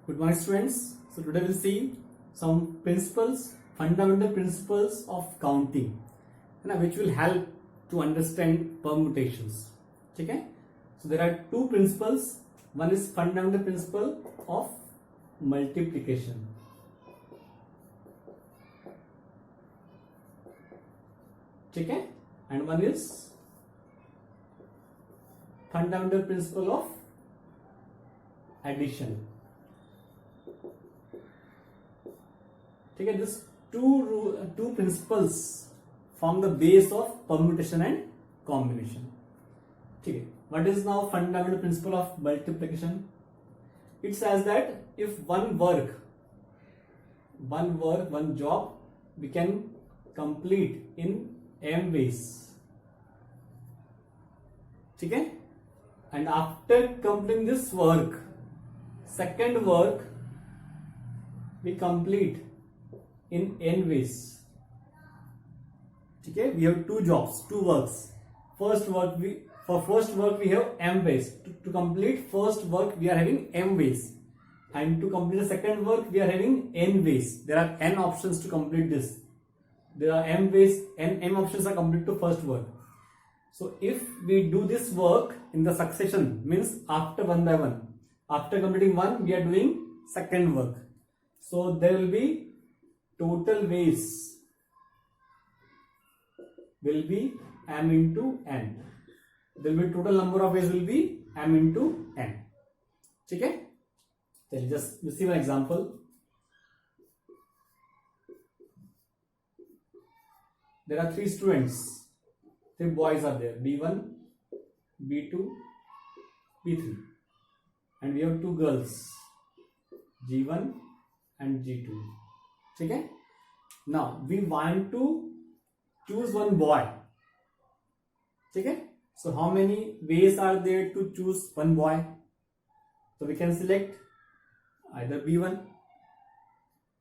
Good morning, students. So today we'll see some fundamental principles of counting, which will help to understand permutations. Okay? So there are two principles. One is fundamental principle of multiplication. Okay? And one is fundamental principle of addition. ठीक है, these two principles form the base of permutation and combination. ठीक है, what is now fundamental principle of multiplication? It says that if one job we can complete in m ways. ठीक है, and after completing this work, second work we complete in n ways. Okay, we have two works. First work we have m ways. To complete first work we are having m ways, and to complete the second work we are having n ways. There are n options to complete this. There are m ways, m options are complete to first work. So if we do this work in the succession, means after one by one, after completing one we are doing second work. So there will be total ways will be m into n. There will be total number of ways will be m into n. Okay? Then just receive an example. There are three students. Three boys are there. B1, B2, B3. And we have two girls. G1 and G2. Okay? Now we want to choose one boy. Okay? So how many ways are there to choose one boy? So we can select either B1,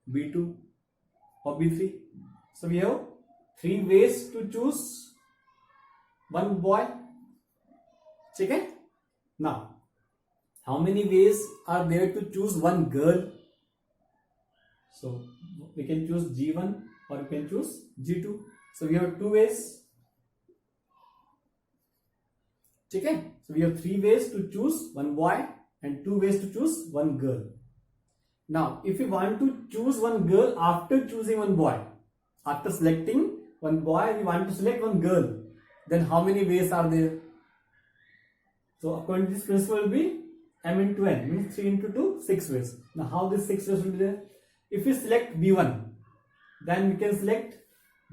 B2 or B3. So we have three ways to choose one boy. Okay? Now how many ways are there to choose one girl? So we can choose G1 or we can choose G2. So we have two ways. Okay? So we have three ways to choose one boy and two ways to choose one girl. Now if we want to choose one girl after choosing one boy, after selecting one boy we want to select one girl, then how many ways are there? So according to this principle will be m into n, means 3 into 2, 6 ways. Now how these 6 ways will be there? If we select B1, then we can select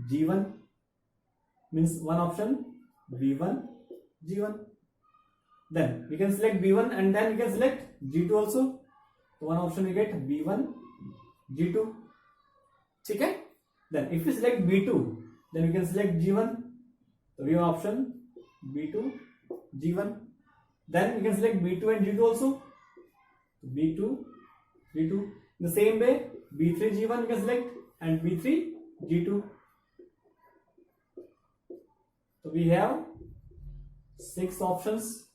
G1, means one option, B1, G1. Then we can select B1 and then we can select G2 also. So one option we get B1, G2. Okay? Then if we select B2, then we can select G1. So we have option B2, G1. Then we can select B2 and G2 also. B2, G2. In the same way, B3 G1 we can select and B3 G2. So we have 6 options.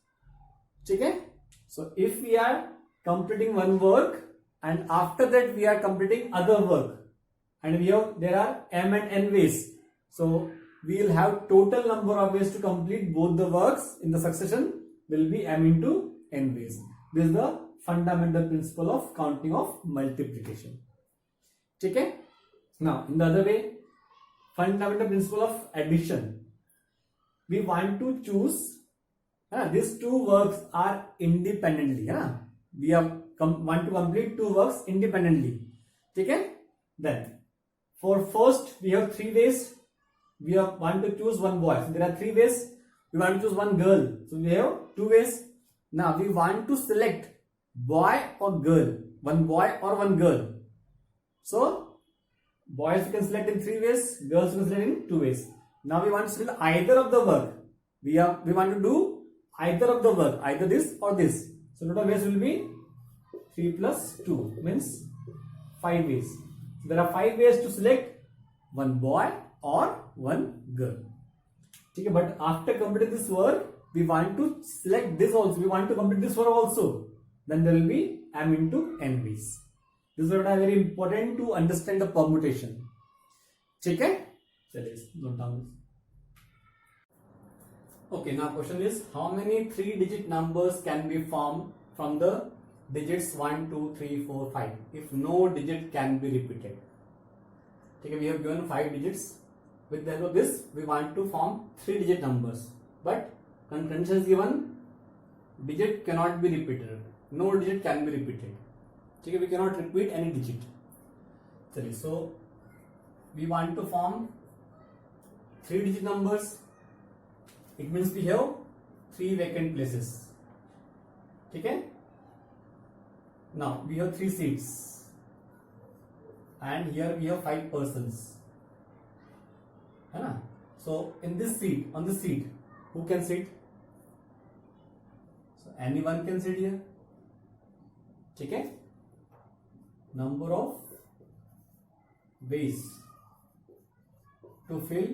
Okay? So if we are completing one work and after that we are completing other work, and there are m and n ways. So we will have total number of ways to complete both the works in the succession will be m into n ways. This is the fundamental principle of counting of multiplication. Okay? Now in the other way, fundamental principle of addition. We want to choose these two works are independently. We want to complete two works independently. Okay? Then for first we have three ways. We want to choose one boy. So there are three ways. We want to choose one girl. So we have two ways. Now we want to select boy or girl, one boy or one girl. So boys we can select in three ways, girls we can select in two ways. Now we want to select either of the work. We want to do either of the work, either this or this. So total ways will be 3 plus 2, means 5 ways. So there are 5 ways to select one boy or one girl. Okay, but after completing this work we want to select this also, we want to complete this work also, then there will be m into n ways. This is what are very important to understand the permutation. ठीक है, चलिए note down this. Okay, now question is how many 3-digit numbers can be formed from the digits 1, 2, 3, 4, 5 if no digit can be repeated. Okay, we have given 5 digits. With the help of this, we want to form 3-digit numbers. But condition is given: digit cannot be repeated. No digit can be repeated. Okay, we cannot repeat any digit. So we want to form 3-digit numbers. It means we have 3 vacant places. Okay. Now we have 3 seats, and here we have 5 persons. है ना? So in this seat, on this seat, who can sit? So anyone can sit here. ठीक है? Number of ways to fill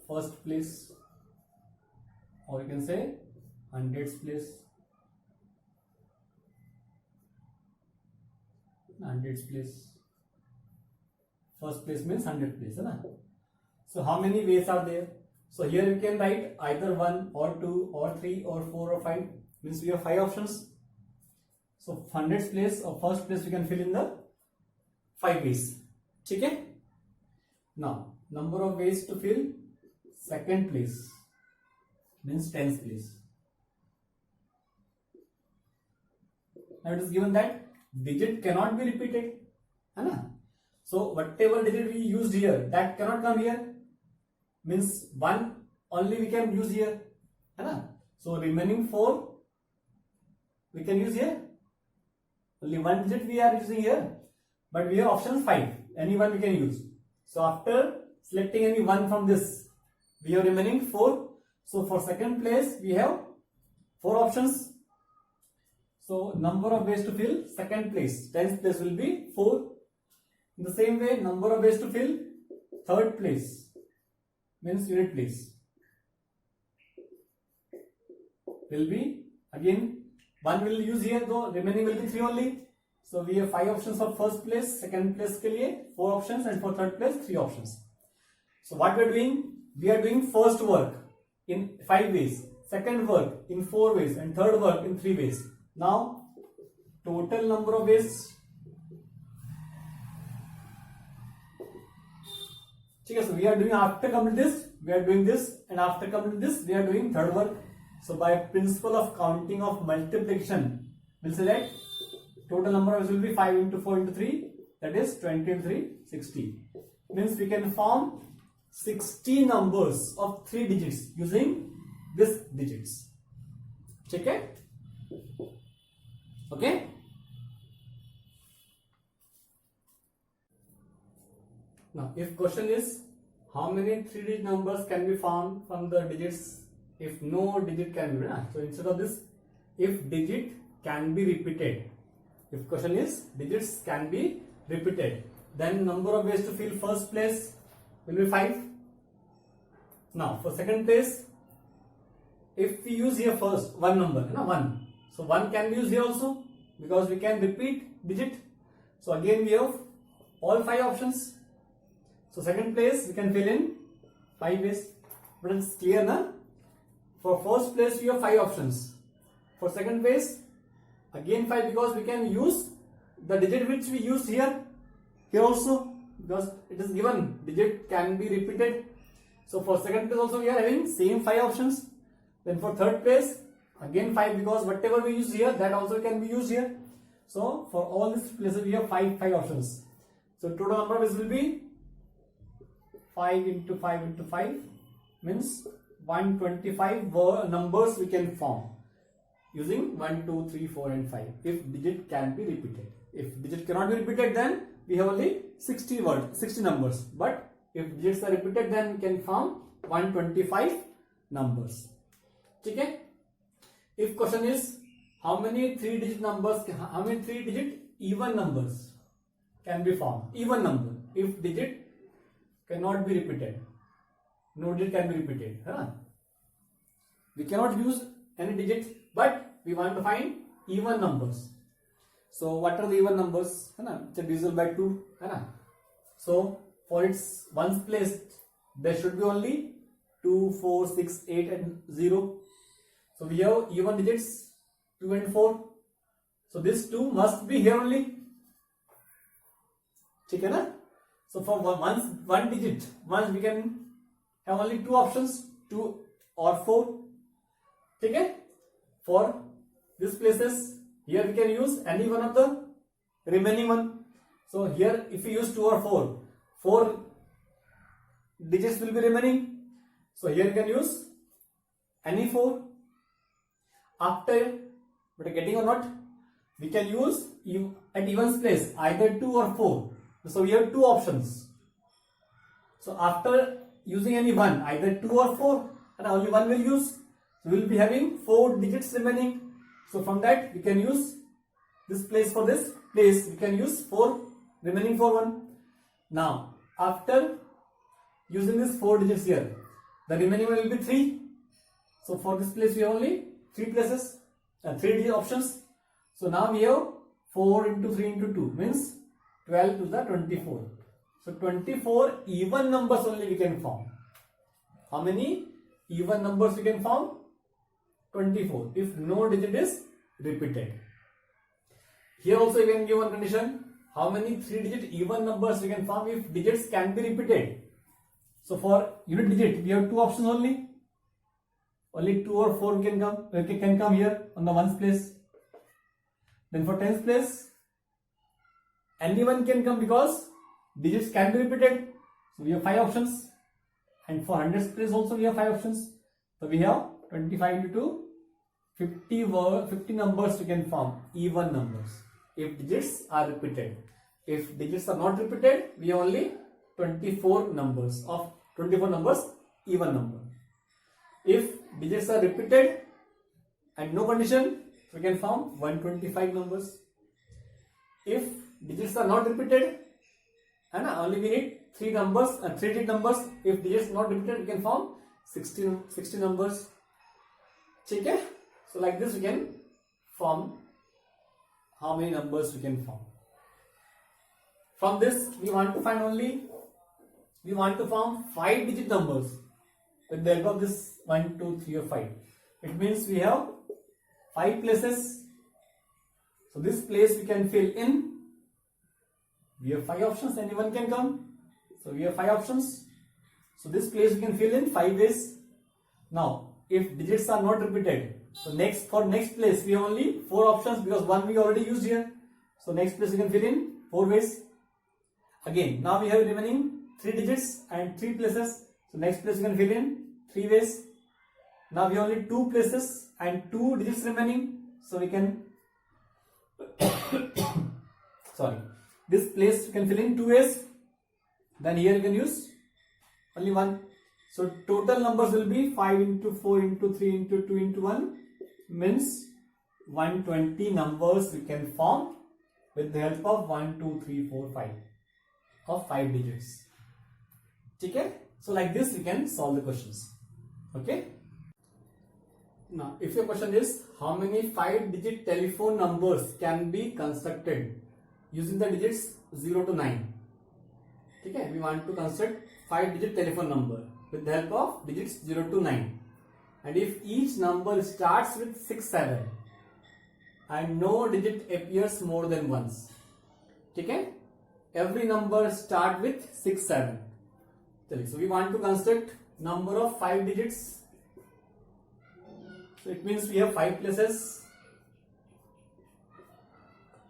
first place, or you can say 100th place. 100th place. First place means 100th place, है ना? So how many ways are there? So here we can write either 1 or 2 or 3 or 4 or 5. Means we have 5 options. So 100th place or first place we can fill in the 5 ways. ठीक है? Now number of ways to fill second place means 10th place. Now it is given that digit cannot be repeated, है ना? So whatever digit we used here, that cannot come here. Means 1 only we can use here, है ना? So remaining 4 we can use here. Only 1 digit we are using here, but we have options 5. Any one we can use. So after selecting any one from this, we have remaining 4. So for second place we have 4 options. So number of ways to fill second place, 10th place will be 4. In the same way, number of ways to fill third place means unit place will be, again 1 will use here, though remaining will be 3 only. So we have 5 options for first place, second place के लिए 4 options, and for third place 3 options. So what we are doing? We are doing first work in 5 ways, second work in 4 ways, and third work in 3 ways. Now total number of ways, ठीक है, so we are doing after complete this, we are doing this, and after complete this, we are doing third work. So by principle of counting of multiplication, we'll select total number of ways will be 5 into 4 into 3, that is 20 into 3, 60. Means we can form 60 numbers of 3 digits using this digits. ठीक है? Okay. Now, if question is how many 3-digit numbers can be formed from the digits if no digit can be, so instead of this, if digit can be repeated, if question is digits can be repeated, then number of ways to fill first place will be 5. Now for second place, if we use here first one number, 1, so 1 can be used here also because we can repeat digit. So again we have all 5 options. So second place we can fill in 5 ways. But it's clear na? For first place we have 5 options. For second place again 5, because we can use the digit which we used here also, because it is given digit can be repeated. So for second place also we are having same 5 options. Then for third place again 5, because whatever we use here, that also can be used here. So for all these places we have 5 options. So total number of ways will be 5 into 5 into 5 means 125 numbers we can form using 1, 2, 3, 4 and 5 if digit can be repeated. If digit cannot be repeated, then we have only 60 numbers. But if digits are repeated, then we can form 125 numbers. Okay? If question is how many 3-digit numbers, how many 3-digit even numbers can be formed? Even number, if digit cannot be repeated, no digit can be repeated. Huh? We cannot use any digit, but we want to find even numbers. So what are the even numbers, है ना? It's divisible by 2, है ना? So for its ones place there should be only 2, 4, 6, 8 and 0. So we have even digits 2 and 4. So this 2 must be here only. ठीक है ना? So for one digit, once we can have only 2 options, 2 or 4. ठीक है? For these places, here we can use any one of the remaining one. So here if we use 2 or 4 digits will be remaining. So here you can use any 4. After, but getting or not, we can use at evens place either 2 or 4. So we have 2 options. So after using any one, either 2 or 4, and only one will use, so we will be having 4 digits remaining. So from that we can use this place. For this place we can use 4 remaining for 1. Now after using this 4 digits here, the remaining one will be 3. So for this place we have only 3 places, 3 digit options. So now we have 4 into 3 into 2 means 12 to the 24. So 24 even numbers only we can form. How many even numbers we can form? 24 if no digit is repeated. Here also we can give one condition. How many 3 digit even numbers we can form if digits can be repeated? So for unit digit we have 2 options only. Only 2 or 4 can come here on the ones place. Then for tens place, anyone can come because digits can be repeated. So we have 5 options. And for hundreds place also we have 5 options. So we have 25 into 2, 50 numbers we can form, even numbers, if digits are repeated. If digits are not repeated, we have only 24 numbers, even number. If digits are repeated and no condition, we can form 125 numbers. If digits are not repeated, and only we need 3 numbers and 3 digit numbers. If digits not repeated, we can form 60 numbers. Okay? So like this we can form how many numbers we can form. From this we want to form 5 digit numbers with the help of this 1, 2, 3 or 5. It means we have 5 places. So this place we can fill in. We have 5 options, anyone can come. So we have 5 options. So this place we can fill in 5 ways. Now if digits are not repeated, so for next place we have only 4 options because one we already used here. So next place we can fill in 4 ways. Again, now we have remaining 3 digits and 3 places. So next place we can fill in 3 ways. Now we have only 2 places and 2 digits remaining. So we can this place you can fill in 2 ways. Then here you can use only 1. So total numbers will be 5 into 4 into 3 into 2 into 1 means 120 numbers we can form with the help of 1, 2, 3, 4, 5 of 5 digits. Okay? So like this we can solve the questions. Okay? Now if your question is how many 5 digit telephone numbers can be constructed using the digits 0 to 9. Okay? We want to construct 5 digit telephone number with the help of digits 0 to 9. And if each number starts with 6, 7 and no digit appears more than once. Okay? Every number start with 6, 7. So we want to construct number of 5 digits. So it means we have 5 places.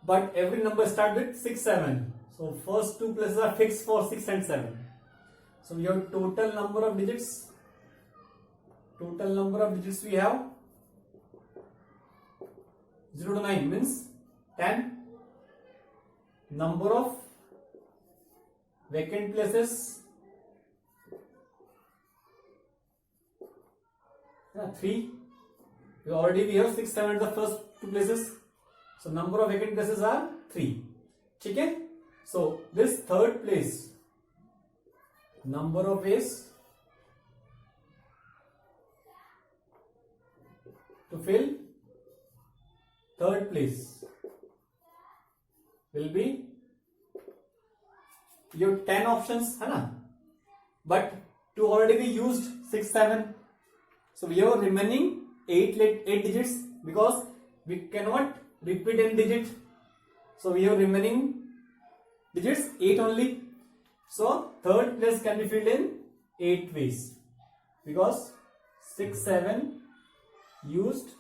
But every number start with 6, 7. So first 2 places are fixed for 6 and 7. So we have total number of digits. Total number of digits we have 0 to 9 means 10. Number of vacant places 3. We have 6, 7 at the first 2 places. So number of vacant places are 3. Okay? So this third place, number of ways to fill third place. will be your 10 options, है ना? But to already we used 6, 7. So we have remaining 8 digits because we cannot repeat any digit. So we have remaining digits 8 only. So third place can be filled in 8 ways because 6, 7 used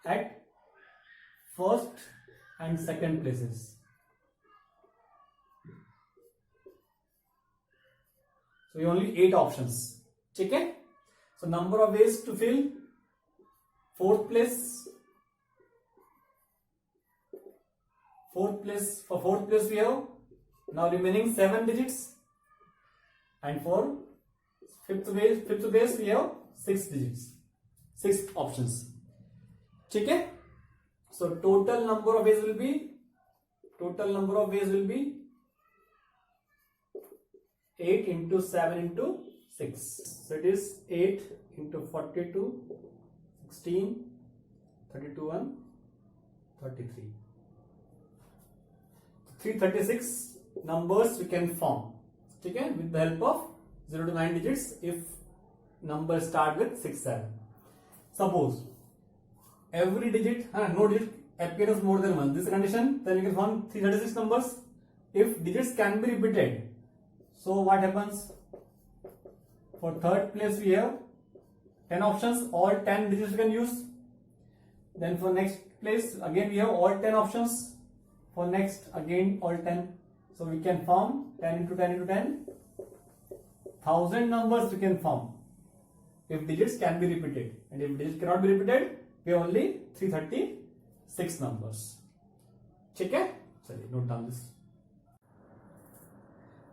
at first and second places. So we only 8 options. Okay? So number of ways to fill fourth place. For fourth place we have now remaining 7 digits, and for fifth base we have 6 digits, 6 options. Okay? So total number of ways will be 8 into 7 into 6. So it is 8 into 42, 16, 32, 1, 33. 336 numbers we can form, okay, with the help of 0 to 9 digits if numbers start with 6, 7. Suppose every digit, no digit appears more than 1. This condition, then you can form 336 numbers. If digits can be repeated, so what happens? For third place we have 10 options, all 10 digits we can use. Then for next place again we have all 10 options. For next again all 10. So we can form 10 into 10 into 10. 1000 numbers we can form if digits can be repeated. And if digits cannot be repeated, we have only 336 numbers. Okay? Sorry, note down this.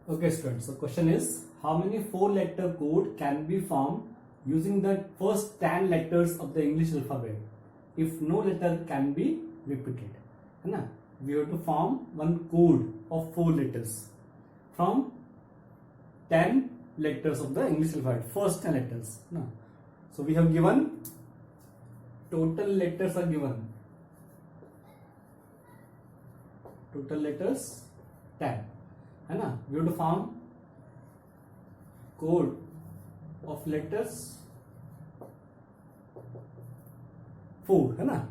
Okay students, so question is, how many 4-letter code can be formed using the first 10 letters of the English alphabet if no letter can be repeated? है ना? We have to form one code of 4 letters from 10 letters of the English alphabet, first 10 letters. No. So we have given, total letters are given, total letters 10, है ना? We have to form code of letters 4, है ना?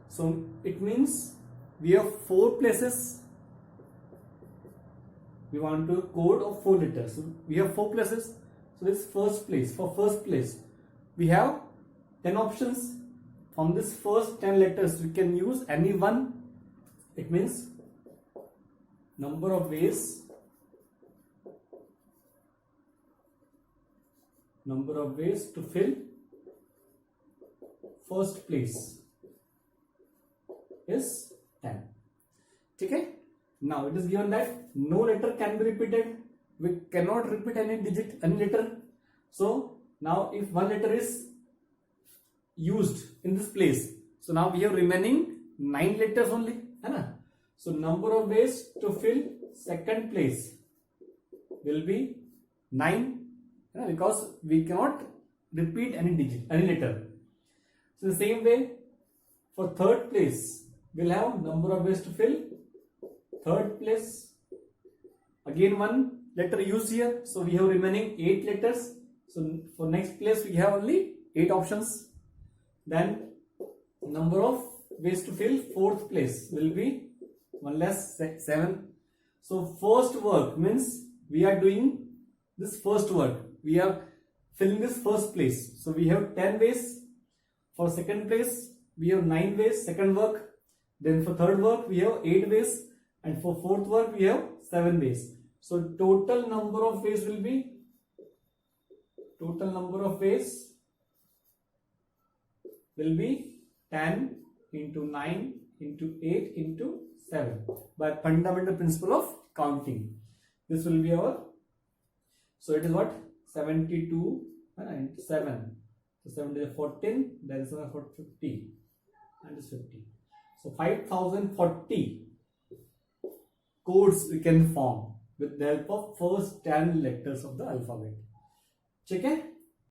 So it means we have 4 places. We want to code of 4 letters. So we have 4 places. So this first place. For first place, we have 10 options. From this first 10 letters, we can use any one. It means number of ways. Number of ways to fill first place is 10. Okay? Now it is given that no letter can be repeated. We cannot repeat any digit, any letter. So now if one letter is used in this place, so now we have remaining 9 letters only, है ना? So number of ways to fill second place will be 9, because we cannot repeat any digit, any letter. So the same way for third place, we'll have number of ways to fill third place. Again one letter used here, so we have remaining 8 letters. So for next place we have only 8 options. Then number of ways to fill fourth place will be 1 less 7. So first work means we are doing this first work. We are filling this first place. So we have 10 ways. For second place we have 9 ways, second work. Then for third work we have 8 ways, and for fourth work we have 7 ways. So total number of ways will be, total number of ways will be 10 into 9 into 8 into 7 by fundamental principle of counting. This will be our, so it is what, 72 and 7. So 7 is 14, then 7 for 50 and is 50. So 5040 codes we can form with the help of first 10 letters of the alphabet. Okay?